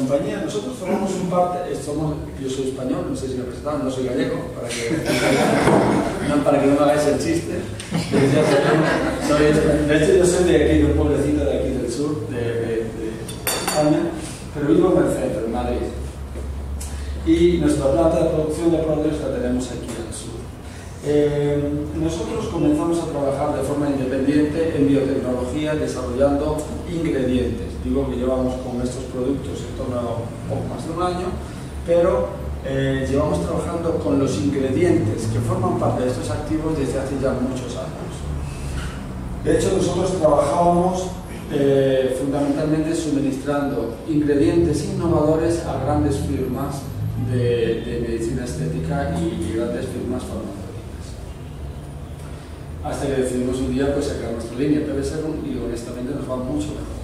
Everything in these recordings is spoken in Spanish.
compañía, nosotros formamos un parte, yo soy español, no sé si me presentaron, no soy gallego, para que no me hagáis el chiste. De hecho, yo soy de aquí, de un pueblecito de aquí del sur, de España, pero vivo en el centro, en Madrid. Y nuestra planta de producción de prótesis la tenemos aquí al sur. Nosotros comenzamos a trabajar de forma independiente en biotecnología desarrollando ingredientes. Digo que llevamos con estos productos en torno a poco más de un año, pero llevamos trabajando con los ingredientes que forman parte de estos activos desde hace ya muchos años. De hecho, nosotros trabajábamos fundamentalmente suministrando ingredientes innovadores a grandes firmas de medicina estética y grandes firmas farmacéuticas. Hasta que decidimos un día pues, sacar nuestra línea PB Serum y honestamente nos va mucho mejor.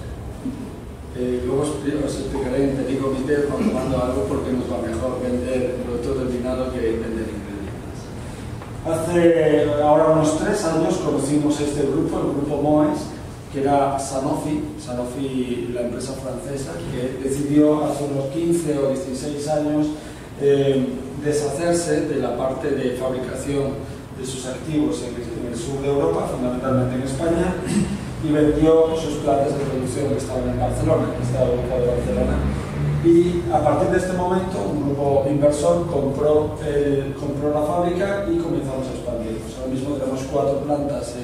Luego os explicaré en Petit Comité cuando mando algo porque nos va mejor vender productos terminados que vender ingredientes. Hace ahora unos 3 años conocimos este grupo, el grupo Moes, que era Sanofi, la empresa francesa, que decidió hace unos 15 o 16 años deshacerse de la parte de fabricación de sus activos en el sur de Europa, fundamentalmente en España, y vendió sus plantas de producción que estaban en Barcelona, que estaba ubicado en Barcelona. Y a partir de este momento, un grupo inversor compró la fábrica y comenzamos a expandirnos. Ahora mismo tenemos 4 plantas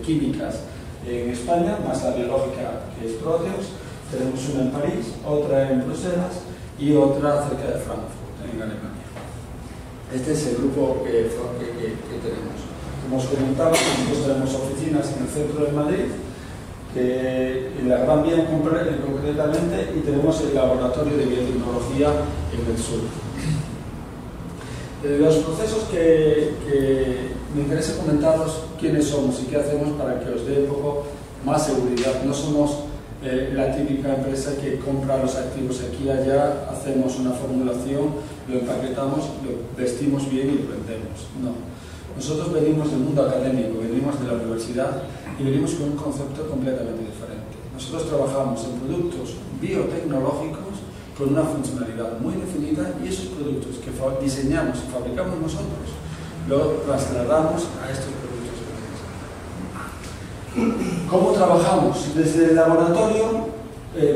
químicas en España, más la biológica que es Proteus. Tenemos una en París, otra en Bruselas y otra cerca de Frankfurt, en Alemania. Este es el grupo que tenemos. Como os comentaba, nosotros tenemos oficinas en el centro de Madrid, en la Gran Vía concretamente, y tenemos el laboratorio de biotecnología en el sur. Los procesos que me interesa comentaros quiénes somos y qué hacemos para que os dé un poco más seguridad. No somos la típica empresa que compra los activos aquí y allá, hacemos una formulación, lo empaquetamos, lo vestimos bien y lo vendemos. No. Nosotros venimos del mundo académico, venimos de la universidad y venimos con un concepto completamente diferente. Nosotros trabajamos en productos biotecnológicos con una funcionalidad muy definida y esos productos que diseñamos y fabricamos nosotros lo trasladamos a estos productos. ¿Cómo trabajamos? Desde el laboratorio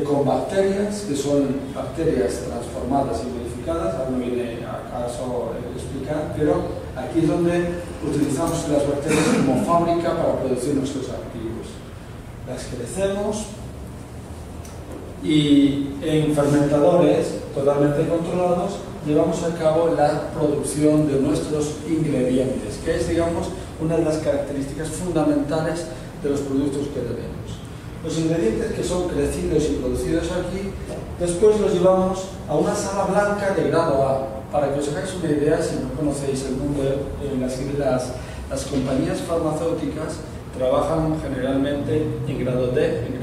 con bacterias, que son bacterias transformadas y modificadas, ahora no viene a caso explicar, pero aquí es donde utilizamos las bacterias como fábrica para producir nuestros activos. Las crecemos y en fermentadores totalmente controlados llevamos a cabo la producción de nuestros ingredientes, que es, digamos, una de las características fundamentales de los productos que tenemos. Los ingredientes que son crecidos y producidos aquí, después los llevamos a una sala blanca de grado A. Para que os hagáis una idea, si no conocéis el mundo, las compañías farmacéuticas trabajan generalmente en grado D, en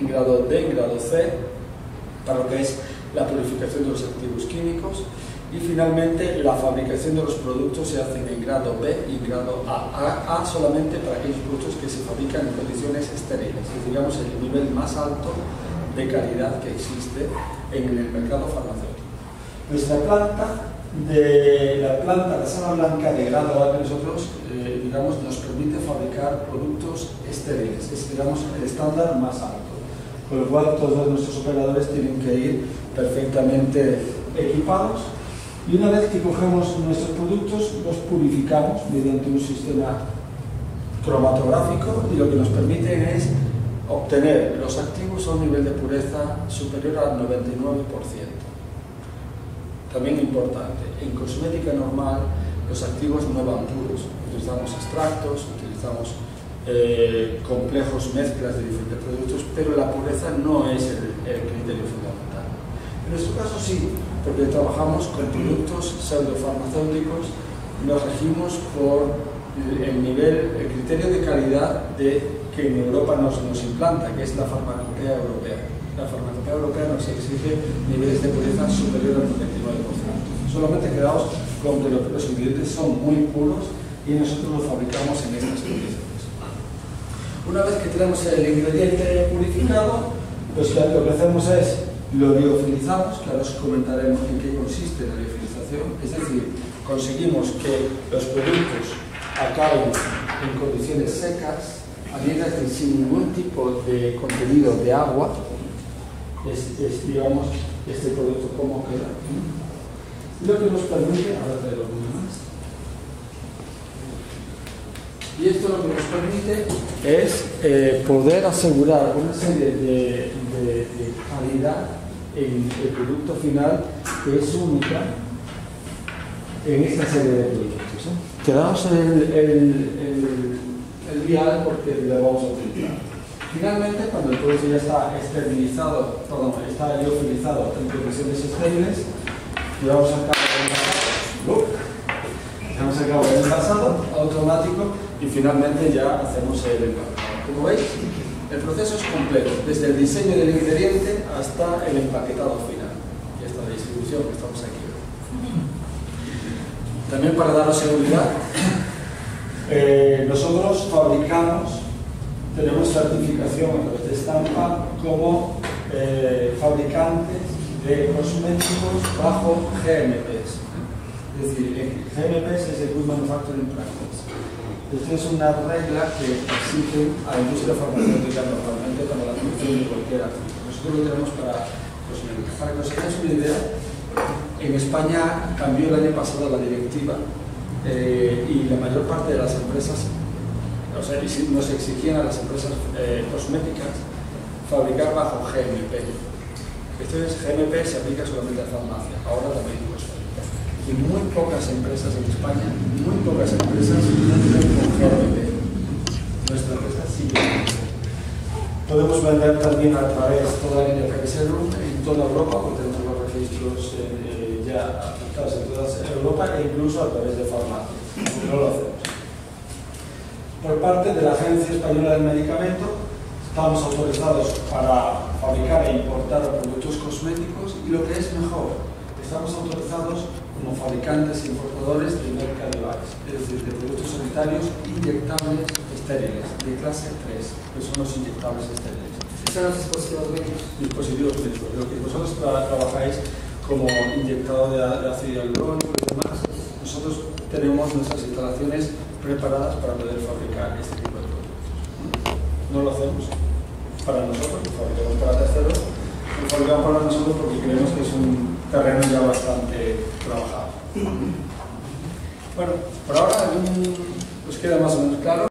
grado C, para lo que es la purificación de los activos químicos, y finalmente la fabricación de los productos se hace en grado B y en grado A. A solamente para aquellos productos que se fabrican en condiciones estériles, es, digamos, el nivel más alto de calidad que existe en el mercado farmacéutico. Nuestra planta, la sala blanca de grado A que nosotros, digamos, nos permite fabricar productos estériles, es, digamos, el estándar más alto, con lo cual todos nuestros operadores tienen que ir perfectamente equipados, y una vez que cogemos nuestros productos los purificamos mediante un sistema cromatográfico, y lo que nos permite es obtener los activos a un nivel de pureza superior al 99%. También importante, en cosmética normal los activos no van puros, utilizamos extractos, utilizamos complejos mezclas de diferentes productos, pero la pureza no es el criterio fundamental. En nuestro caso sí, porque trabajamos con productos pseudofarmacéuticos, nos regimos por el criterio de calidad que en Europa nos implanta, que es la farmacopea europea. La farmacopea europea nos exige niveles de pureza superior al 99%. Solamente quedaos con que los ingredientes son muy puros y nosotros los fabricamos en estas condiciones. Una vez que tenemos el ingrediente purificado, pues lo que hacemos es Lo liofilizamos, que ahora os comentaremos en qué consiste la liofilización, es decir, conseguimos que los productos acaben en condiciones secas, abiertas sin ningún tipo de contenido de agua. Es digamos, este producto cómo queda. Lo que nos permite, ahora traigo uno más. Y esto lo que nos permite es poder asegurar una serie de calidad en el producto final que es única en esta serie de productos. Quedamos el vial porque lo vamos a utilizar. Finalmente, cuando el producto ya está esterilizado, perdón, está liofilizado en condiciones estériles, llevamos a cabo el envasado automático y finalmente ya hacemos el empaquetado. Como veis, el proceso es completo, desde el diseño del ingrediente hasta el empaquetado final y hasta la distribución que estamos aquí. También para daros seguridad, nosotros fabricamos, tenemos certificación a través de Estampa como fabricantes de cosméticos bajo GMPs. Es decir, GMPs es el Good Manufacturing Practice. Esto es una regla que exige a la industria farmacéutica normalmente para la producción de cualquier artículo. Nosotros lo tenemos para cosméticos. Para que os hagáis una idea, en España cambió el año pasado la directiva y la mayor parte de las empresas, o sea, nos exigían a las empresas cosméticas fabricar bajo GMP. Esto es, GMP se aplica solamente a farmacia, ahora también cosmética. Y muy pocas empresas en España, muy pocas empresas cumplen con GMP. Nuestra empresa sí que podemos vender también a través de toda la línea Serum en toda Europa, porque tenemos los registros ya aplicados en toda Europa e incluso a través de farmacia. No lo hacemos. Por parte de la Agencia Española del Medicamento, estamos autorizados para fabricar e importar productos cosméticos y lo que es mejor, estamos autorizados como fabricantes e importadores de medical device, es decir, de productos sanitarios inyectables estériles, de clase 3, que son los inyectables estériles. Son los dispositivos médicos. Dispositivos médicos. Lo que vosotros trabajáis como inyectado de ácido hialurónico y demás, nosotros tenemos nuestras instalaciones preparadas para poder fabricar este tipo de productos. No lo hacemos para nosotros, lo fabricamos para terceros, lo fabricamos para nosotros porque creemos que es un terreno ya bastante trabajado. Bueno, por ahora os queda más o menos claro.